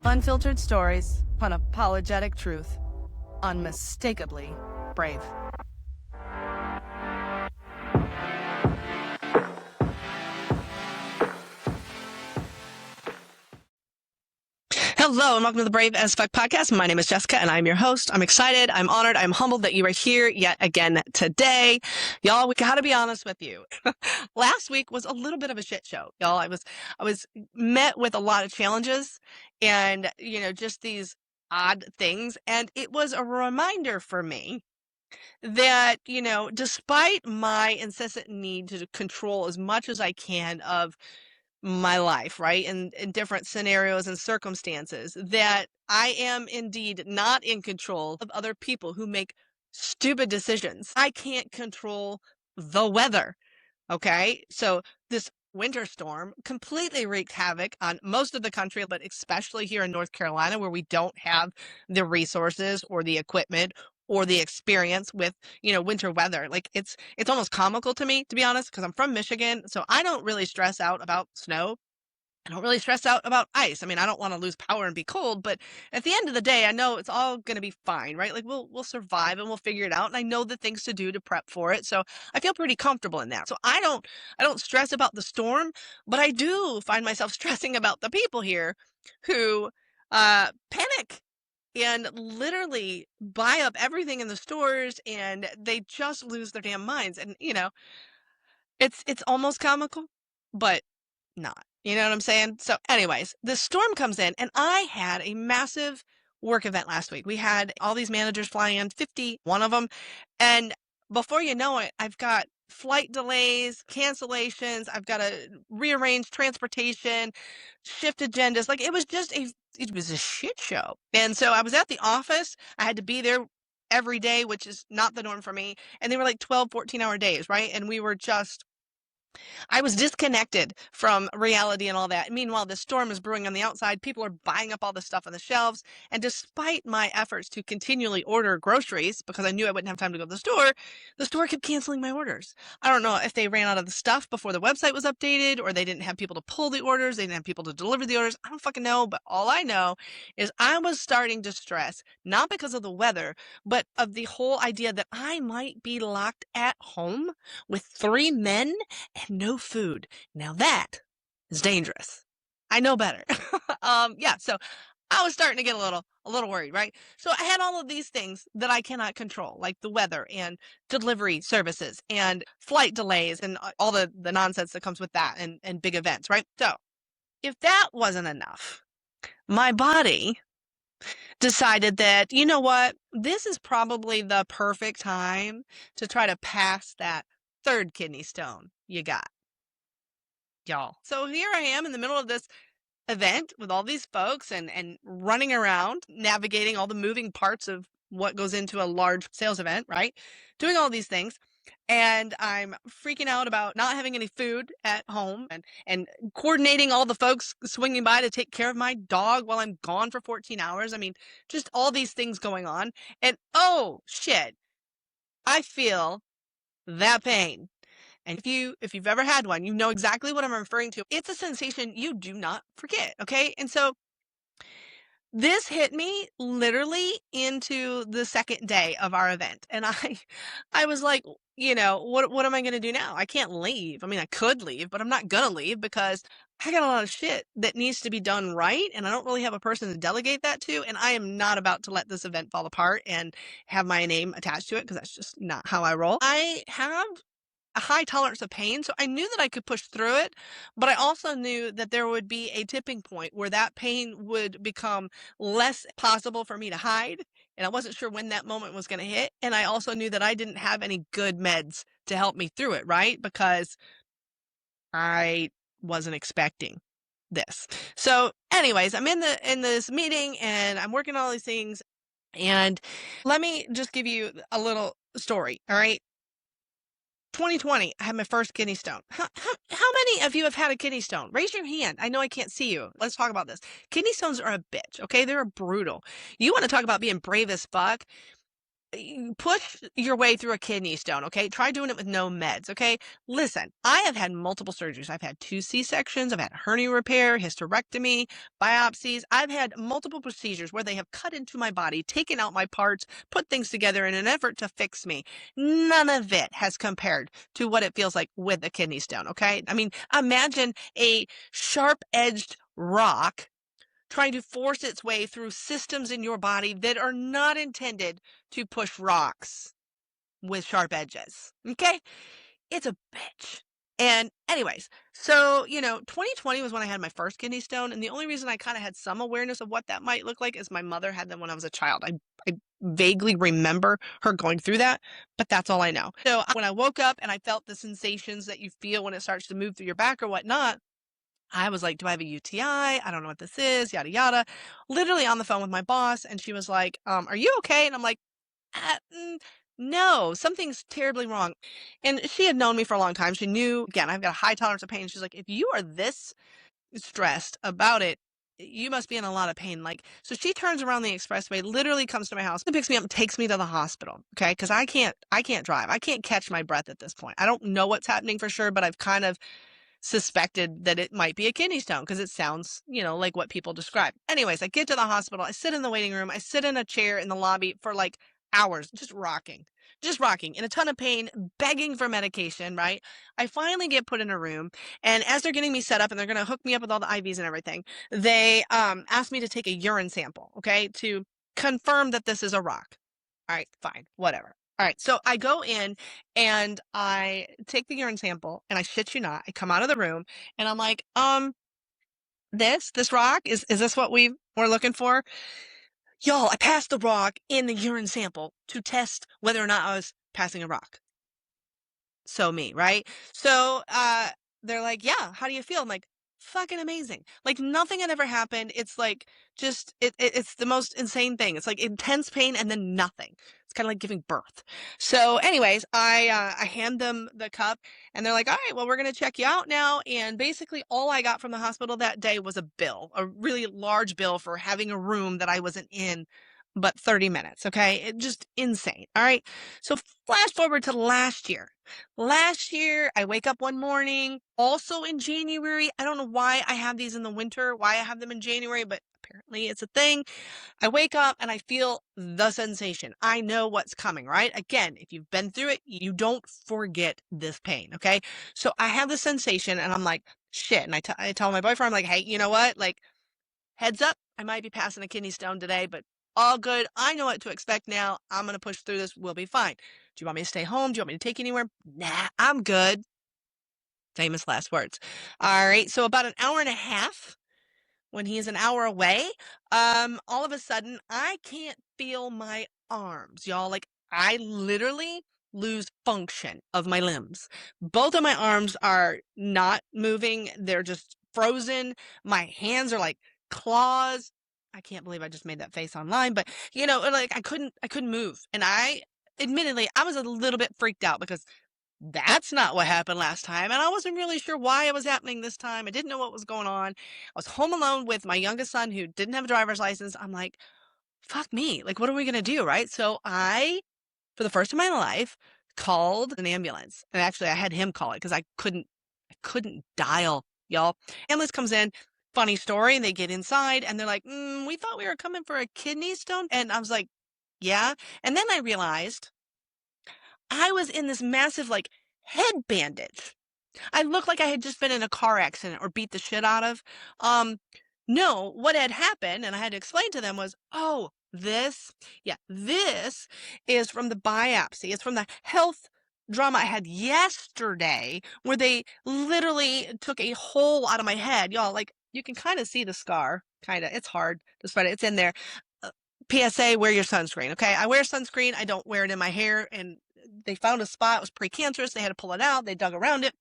Unfiltered stories, unapologetic truth, unmistakably brave. Hello and welcome to the BraveAF podcast. My name is Jessica and I'm your host. I'm excited, I'm honored, I'm humbled that you are here yet again today. Y'all, we gotta be honest with you. Last week was a little bit of a shit show. Y'all, I was met with a lot of challenges and, just these odd things. And it was a reminder for me that, despite my incessant need to control as much as I can of my life, right? In different scenarios and circumstances, that I am indeed not in control of other people who make stupid decisions. I can't control the weather. Okay. So this winter storm completely wreaked havoc on most of the country, but especially here in North Carolina, where we don't have the resources or the equipment or the experience with, winter weather. Like it's almost comical to me, to be honest, because I'm from Michigan. So I don't really stress out about snow. I don't really stress out about ice. I mean, I don't want to lose power and be cold, but at the end of the day, I know it's all going to be fine, right? Like we'll survive and we'll figure it out. And I know the things to do to prep for it. So I feel pretty comfortable in that. So I don't stress about the storm, but I do find myself stressing about the people here who panic and literally buy up everything in the stores and they just lose their damn minds. And it's almost comical, but not. You know what I'm saying? So anyways, the storm comes in and I had a massive work event last week. We had all these managers fly in, 51 of them. And before you know it, I've got flight delays, cancellations. I've got to rearrange transportation, shift agendas. Like it was a shit show. And so I was at the office. I had to be there every day, which is not the norm for me. And they were like 12, 14-hour days, right? And I was disconnected from reality and all that. Meanwhile, the storm is brewing on the outside. People are buying up all the stuff on the shelves. And despite my efforts to continually order groceries, because I knew I wouldn't have time to go to the store kept canceling my orders. I don't know if they ran out of the stuff before the website was updated, or they didn't have people to pull the orders. They didn't have people to deliver the orders. I don't fucking know. But all I know is I was starting to stress, not because of the weather, but of the whole idea that I might be locked at home with 3 men and no food. Now that is dangerous. I know better. So I was starting to get a little worried, right? So I had all of these things that I cannot control, like the weather and delivery services and flight delays and all the nonsense that comes with that and big events, right? So if that wasn't enough, my body decided that, you know what, this is probably the perfect time to try to pass that third kidney stone you got, y'all. So here I am in the middle of this event with all these folks and running around, navigating all the moving parts of what goes into a large sales event, right? Doing all these things. And I'm freaking out about not having any food at home and coordinating all the folks swinging by to take care of my dog while I'm gone for 14 hours. I mean, just all these things going on. And oh shit, I feel that pain. And if you've ever had one, you know exactly what I'm referring to. It's a sensation you do not forget, okay? And so this hit me literally into the second day of our event. And I was like, what am I going to do now? I can't leave. I mean, I could leave, but I'm not going to leave because I got a lot of shit that needs to be done right. And I don't really have a person to delegate that to. And I am not about to let this event fall apart and have my name attached to it because that's just not how I roll. I have a high tolerance of pain, so I knew that I could push through it, but I also knew that there would be a tipping point where that pain would become less possible for me to hide, and I wasn't sure when that moment was going to hit, and I also knew that I didn't have any good meds to help me through it, right? Because I wasn't expecting this. So anyways, I'm in this meeting and I'm working on all these things, and let me just give you a little story, all right? 2020, I had my first kidney stone. How many of you have had a kidney stone? Raise your hand. I know I can't see you. Let's talk about this. Kidney stones are a bitch, okay? They're brutal. You want to talk about being brave as fuck? push your way through a kidney stone, okay? Try doing it with no meds, okay? Listen, I have had multiple surgeries. I've had 2 C-sections, I've had hernia repair, hysterectomy, biopsies. I've had multiple procedures where they have cut into my body, taken out my parts, put things together in an effort to fix me. None of it has compared to what it feels like with a kidney stone, okay? I mean, imagine a sharp-edged rock trying to force its way through systems in your body that are not intended to push rocks with sharp edges. Okay? It's a bitch. And anyways, so, 2020 was when I had my first kidney stone. And the only reason I kind of had some awareness of what that might look like is my mother had them when I was a child. I vaguely remember her going through that, but that's all I know. So when I woke up and I felt the sensations that you feel when it starts to move through your back or whatnot, I was like, do I have a UTI? I don't know what this is, yada, yada. Literally on the phone with my boss. And she was like, are you okay? And I'm like, no, something's terribly wrong. And she had known me for a long time. She knew, again, I've got a high tolerance of pain. She's like, if you are this stressed about it, you must be in a lot of pain. Like, so she turns around the expressway, literally comes to my house, picks me up and takes me to the hospital. Okay. Cause I can't drive. I can't catch my breath at this point. I don't know what's happening for sure, but I've kind of suspected that it might be a kidney stone because it sounds, like what people describe. Anyways, I get to the hospital. I sit in the waiting room. I sit in a chair in the lobby for like hours, just rocking in a ton of pain, begging for medication, right? I finally get put in a room, and as they're getting me set up and they're going to hook me up with all the IVs and everything, they asked me to take a urine sample, okay, to confirm that this is a rock. All right, fine, whatever. All right, so I go in and I take the urine sample, and I shit you not, I come out of the room and I'm like, this rock, is this what we're looking for? Y'all, I passed the rock in the urine sample to test whether or not I was passing a rock. So me, right? So they're like, yeah, how do you feel? I'm like, fucking amazing. Like nothing had ever happened. It's like just it's the most insane thing. It's like intense pain and then nothing. It's kind of like giving birth. So anyways, I hand them the cup and they're like, all right, well, we're gonna check you out now. And basically all I got from the hospital that day was a bill, a really large bill for having a room that I wasn't in but 30 minutes. Okay. It just insane. All right. So flash forward to last year. Last year, I wake up one morning, also in January. I don't know why I have these in the winter, why I have them in January, but apparently it's a thing. I wake up and I feel the sensation. I know what's coming, right? Again, if you've been through it, you don't forget this pain, okay? So I have the sensation and I'm like, shit. And I tell my boyfriend, I'm like, hey, you know what? Like, heads up, I might be passing a kidney stone today, but all good. I know what to expect now. I'm going to push through this. We'll be fine. Do you want me to stay home? Do you want me to take you anywhere? Nah, I'm good. Famous last words. All right. So about an hour and a half, when he's an hour away, all of a sudden I can't feel my arms, y'all. Like I literally lose function of my limbs. Both of my arms are not moving. They're just frozen. My hands are like claws. I can't believe I just made that face online, but like I couldn't move. And admittedly, I was a little bit freaked out because that's not what happened last time. And I wasn't really sure why it was happening this time. I didn't know what was going on. I was home alone with my youngest son who didn't have a driver's license. I'm like, fuck me. Like, what are we going to do? Right. So for the first time in my life, called an ambulance. And actually, I had him call it because I couldn't dial, y'all. Ambulance comes in. Funny story. And they get inside and they're like, we thought we were coming for a kidney stone. And I was like, yeah. And then I realized I was in this massive like head bandage. I looked like I had just been in a car accident or beat the shit out of. No, what had happened, and I had to explain to them was, oh, this is from the biopsy. It's from the health drama I had yesterday where they literally took a hole out of my head. Y'all, like, you can kind of see the scar. Kind of. It's hard to spread it. It's in there. PSA, wear your sunscreen, okay? I wear sunscreen. I don't wear it in my hair, and they found a spot. It was precancerous. They had to pull it out. They dug around it.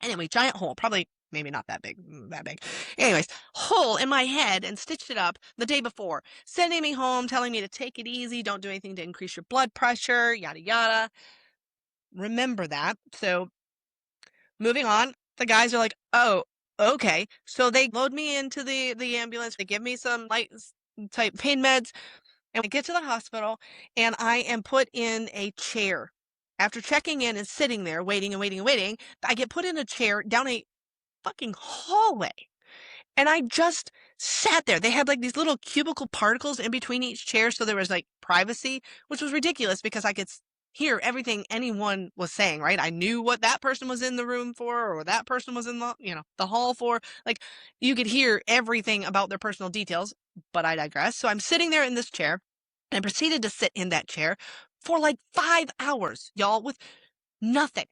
Anyway, giant hole, probably maybe not that big, that big. Anyways, hole in my head and stitched it up the day before, sending me home, telling me to take it easy, don't do anything to increase your blood pressure, yada, yada. Remember that. So moving on, the guys are like, oh, okay. So they load me into the ambulance. They give me some light type pain meds. And I get to the hospital and I am put in a chair. After checking in and sitting there waiting and waiting and waiting, I get put in a chair down a fucking hallway. And I just sat there. They had like these little cubicle particles in between each chair, so there was like privacy, which was ridiculous because I could hear everything anyone was saying, right? I knew what that person was in the room for, or that person was in the hall for. Like, you could hear everything about their personal details, but I digress. So I'm sitting there in this chair and I proceeded to sit in that chair for like 5 hours, y'all, with nothing.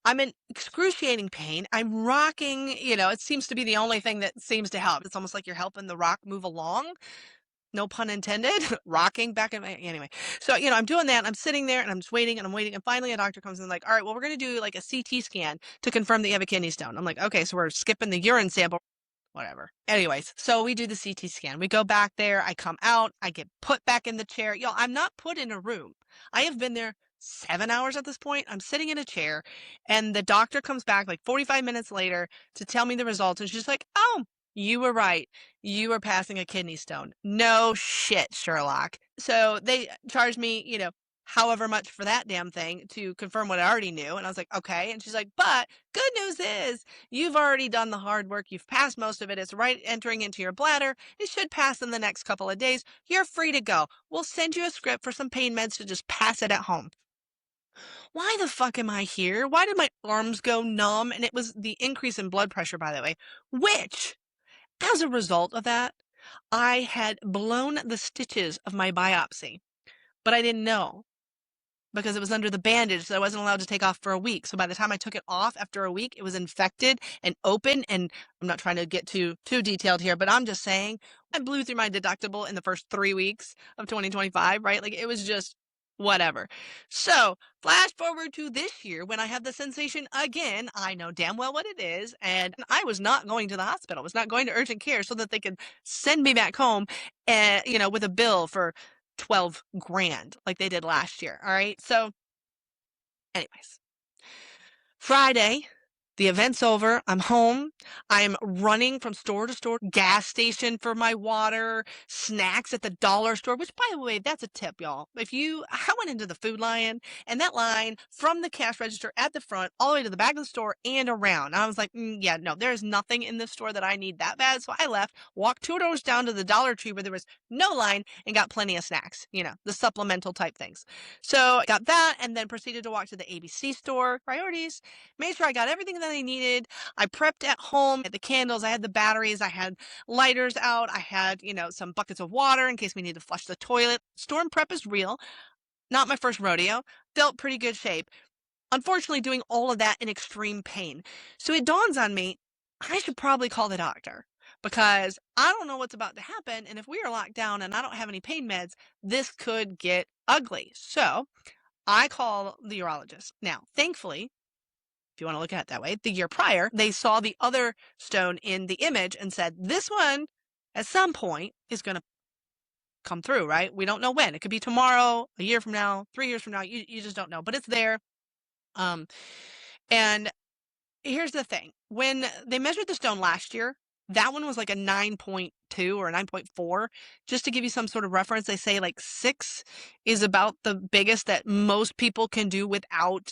I'm in excruciating pain. I'm rocking, it seems to be the only thing that seems to help. It's almost like you're helping the rock move along. No pun intended. Rocking back in my, anyway. So, I'm doing that. I'm sitting there and I'm just waiting and I'm waiting. And finally a doctor comes in like, all right, well, we're going to do like a CT scan to confirm that you have a kidney stone. I'm like, okay, so we're skipping the urine sample. Whatever. Anyways, so we do the CT scan. We go back there. I come out. I get put back in the chair. Y'all, I'm not put in a room. I have been there 7 hours at this point. I'm sitting in a chair and the doctor comes back like 45 minutes later to tell me the results. And she's like, oh, you were right. You were passing a kidney stone. No shit, Sherlock. So they charged me, however much for that damn thing to confirm what I already knew. And I was like, okay. And she's like, but good news is you've already done the hard work. You've passed most of it. It's right entering into your bladder. It should pass in the next couple of days. You're free to go. We'll send you a script for some pain meds to just pass it at home. Why the fuck am I here? Why did my arms go numb? And it was the increase in blood pressure, by the way, which, as a result of that, I had blown the stitches of my biopsy, but I didn't know because it was under the bandage, so I wasn't allowed to take off for a week. So by the time I took it off after a week, it was infected and open. And I'm not trying to get too detailed here, but I'm just saying I blew through my deductible in the first 3 weeks of 2025, right? Like, it was just whatever. So flash forward to this year when I have the sensation again. I know damn well what it is. And I was not going to the hospital. I was not going to urgent care so that they could send me back home, with a bill for 12 grand like they did last year. All right. So anyways, Friday, the event's over. I'm home. I'm running from store to store, gas station for my water, snacks at the dollar store, which, by the way, that's a tip, y'all. I went into the Food Lion, and that line from the cash register at the front all the way to the back of the store and around. I was like, yeah, no, there is nothing in this store that I need that bad. So I left, walked 2 doors down to the Dollar Tree where there was no line, and got plenty of snacks, the supplemental type things. So I got that and then proceeded to walk to the ABC store, priorities, made sure I got everything that I needed. I prepped at home. I had the candles, I had the batteries, I had lighters out, I had, some buckets of water in case we need to flush the toilet. Storm prep is real. Not my first rodeo. Felt pretty good shape. Unfortunately, doing all of that in extreme pain. So it dawns on me, I should probably call the doctor because I don't know what's about to happen. And if we are locked down and I don't have any pain meds, this could get ugly. So I call the urologist. Now, thankfully, if you want to look at it that way, the year prior, they saw the other stone in the image and said, this one at some point is going to come through, right? We don't know when. It could be tomorrow, a year from now, 3 years from now. You just don't know, but it's there. And here's the thing. When they measured the stone last year, that one was like a 9.2 or a 9.4. Just to give you some sort of reference, they say like 6 is about the biggest that most people can do without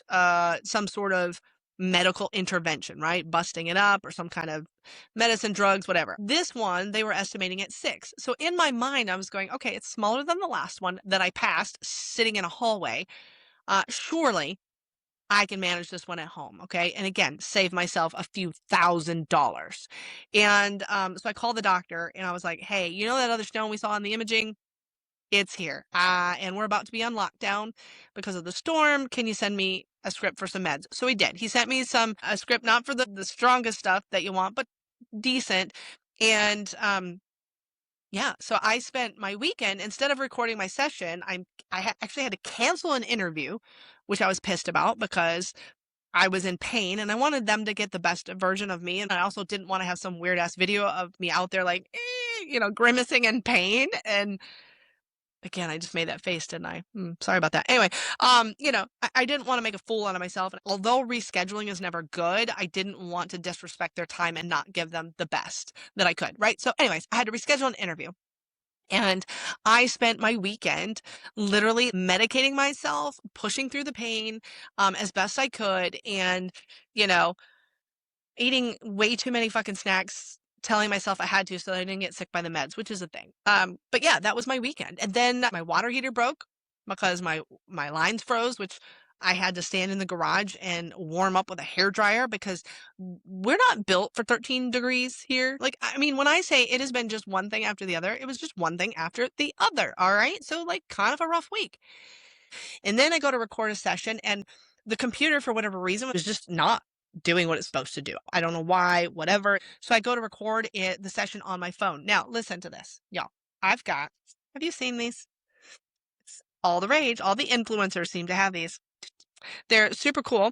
some sort of medical intervention, right? Busting it up or some kind of medicine, drugs, whatever. This one, they were estimating at 6. So in my mind, I was going, okay, it's smaller than the last one that I passed sitting in a hallway. Surely I can manage this one at home, okay? And again, save myself a few $1,000s. And so I called the doctor and I was like, hey, you know that other stone we saw in the imaging? It's here. And we're about to be on lockdown because of the storm. Can you send me a script for some meds? So he did. He sent me a script, not for the strongest stuff that you want, but decent. And yeah, so I spent my weekend, instead of recording my session, actually had to cancel an interview, which I was pissed about because I was in pain and I wanted them to get the best version of me. And I also didn't want to have some weird ass video of me out there like, grimacing in pain. And again, I just made that face, didn't I? Sorry about that. Anyway, I didn't want to make a fool out of myself. Although rescheduling is never good, I didn't want to disrespect their time and not give them the best that I could, right? So anyways, I had to reschedule an interview. And I spent my weekend literally medicating myself, pushing through the pain as best I could, and, you know, eating way too many fucking snacks, telling myself I had to so that I didn't get sick by the meds, which is a thing. But yeah, that was my weekend. And then my water heater broke because my lines froze, which I had to stand in the garage and warm up with a hair dryer because we're not built for 13 degrees here. Like, I mean, when I say it has been just one thing after the other, it was just one thing after the other. All right. So, like, kind of a rough week. And then I go to record a session, and the computer, for whatever reason, was just not doing what it's supposed to do. I don't know why, whatever. So I go to record the session on my phone. Now, listen to this, y'all. Have you seen these? It's all the rage. All the influencers seem to have these. They're super cool.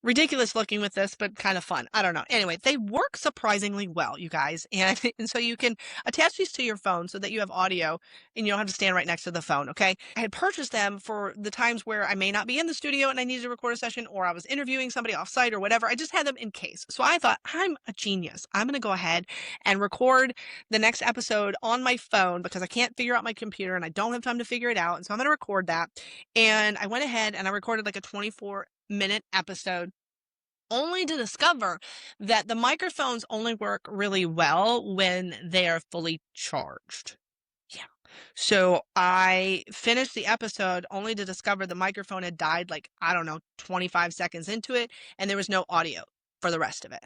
Ridiculous looking with this, but kind of fun. I don't know. Anyway, they work surprisingly well, you guys. And so you can attach these to your phone so that you have audio and you don't have to stand right next to the phone, okay? I had purchased them for the times where I may not be in the studio and I needed to record a session, or I was interviewing somebody off-site or whatever. I just had them in case. So I thought, I'm a genius. I'm going to go ahead and record the next episode on my phone because I can't figure out my computer and I don't have time to figure it out. And so I'm going to record that. And I went ahead and I recorded like a 24-minute episode, only to discover that the microphones only work really well when they are fully charged. Yeah. So I finished the episode only to discover the microphone had died, like, I don't know, 25 seconds into it, and there was no audio for the rest of it.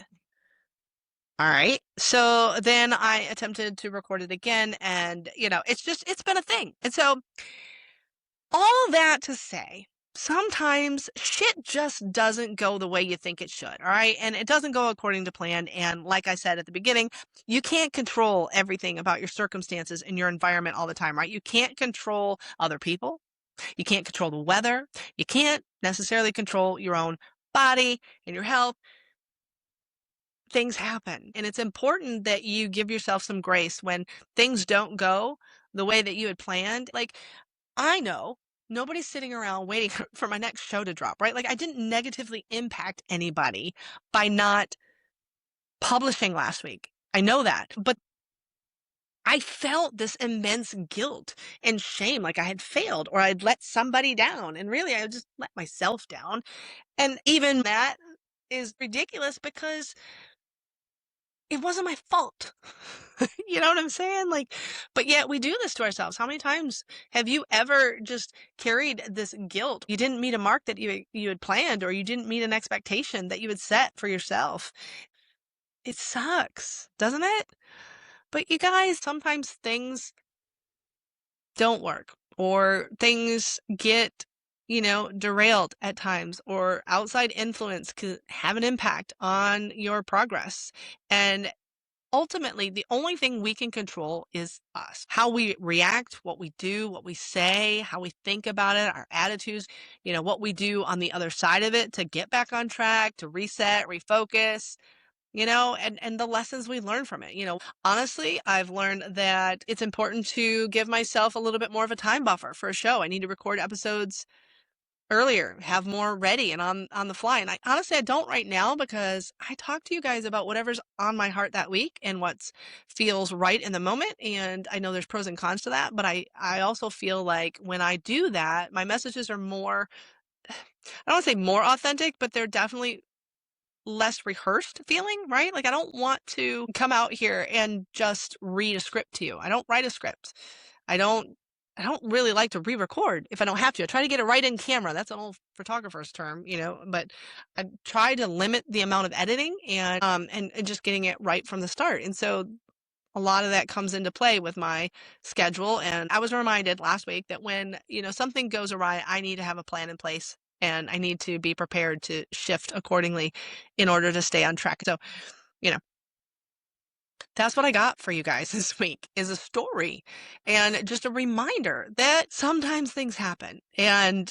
All right. So then I attempted to record it again, and, it's been a thing. And so all that to say, sometimes shit just doesn't go the way you think it should, all right? And it doesn't go according to plan. And like I said at the beginning, you can't control everything about your circumstances and your environment all the time, right? You can't control other people. You can't control the weather. You can't necessarily control your own body and your health. Things happen. And it's important that you give yourself some grace when things don't go the way that you had planned. Like, I know nobody's sitting around waiting for my next show to drop, right? Like, I didn't negatively impact anybody by not publishing last week. I know that. But I felt this immense guilt and shame, like I had failed or I'd let somebody down. And really, I just let myself down. And even that is ridiculous because it wasn't my fault. You know what I'm saying? Like, but yet we do this to ourselves. How many times have you ever just carried this guilt? You didn't meet a mark that you had planned, or you didn't meet an expectation that you had set for yourself. It sucks, doesn't it? But you guys, sometimes things don't work, or things get, derailed at times, or outside influence could have an impact on your progress. And ultimately, the only thing we can control is us. How we react, what we do, what we say, how we think about it, our attitudes, what we do on the other side of it to get back on track, to reset, refocus, and the lessons we learn from it. Honestly, I've learned that it's important to give myself a little bit more of a time buffer for a show. I need to record episodes earlier, have more ready and on the fly. And I don't right now because I talk to you guys about whatever's on my heart that week and what feels right in the moment. And I know there's pros and cons to that, but I also feel like when I do that, my messages are more, I don't want to say more authentic, but they're definitely less rehearsed feeling, right? Like, I don't want to come out here and just read a script to you. I don't write a script. I don't really like to re-record if I don't have to. I try to get it right in camera. That's an old photographer's term, but I try to limit the amount of editing and just getting it right from the start. And so a lot of that comes into play with my schedule. And I was reminded last week that when, something goes awry, I need to have a plan in place and I need to be prepared to shift accordingly in order to stay on track. So, that's what I got for you guys this week, is a story and just a reminder that sometimes things happen. And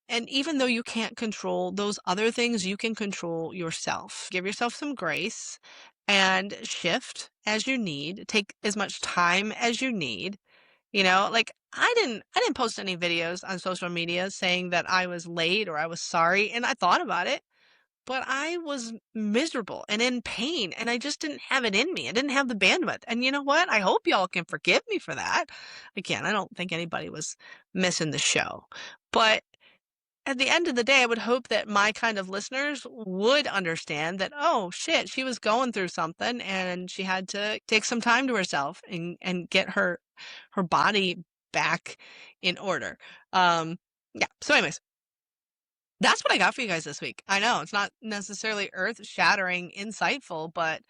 even though you can't control those other things, you can control yourself. Give yourself some grace and shift as you need. Take as much time as you need. Like, I didn't post any videos on social media saying that I was late or I was sorry, and I thought about it. but I was miserable and in pain, and I just didn't have it in me. I didn't have the bandwidth. And you know what? I hope y'all can forgive me for that. Again, I don't think anybody was missing the show. But at the end of the day, I would hope that my kind of listeners would understand that, oh shit, she was going through something and she had to take some time to herself and get her body back in order. Yeah. So anyways, that's what I got for you guys this week. I know it's not necessarily earth-shattering, insightful, but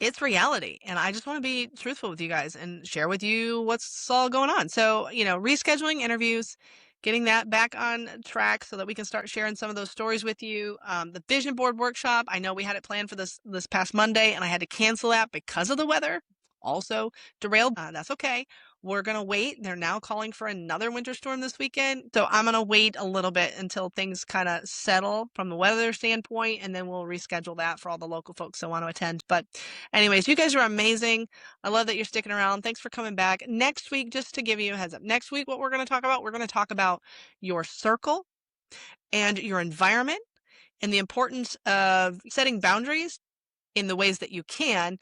it's reality. And I just want to be truthful with you guys and share with you what's all going on. So, rescheduling interviews, getting that back on track so that we can start sharing some of those stories with you. The vision board workshop, I know we had it planned for this past Monday and I had to cancel that because of the weather. Also derailed. That's okay. We're going to wait. They're now calling for another winter storm this weekend. So I'm going to wait a little bit until things kind of settle from the weather standpoint, and then we'll reschedule that for all the local folks that want to attend. But anyways, you guys are amazing. I love that you're sticking around. Thanks for coming back. Next week, just to give you a heads up, next week, what we're going to talk about, we're going to talk about your circle and your environment and the importance of setting boundaries in the ways that you can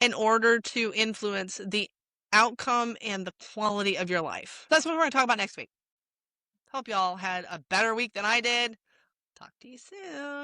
in order to influence the outcome and the quality of your life. That's what we're going to talk about next week. Hope y'all had a better week than I did. Talk to you soon.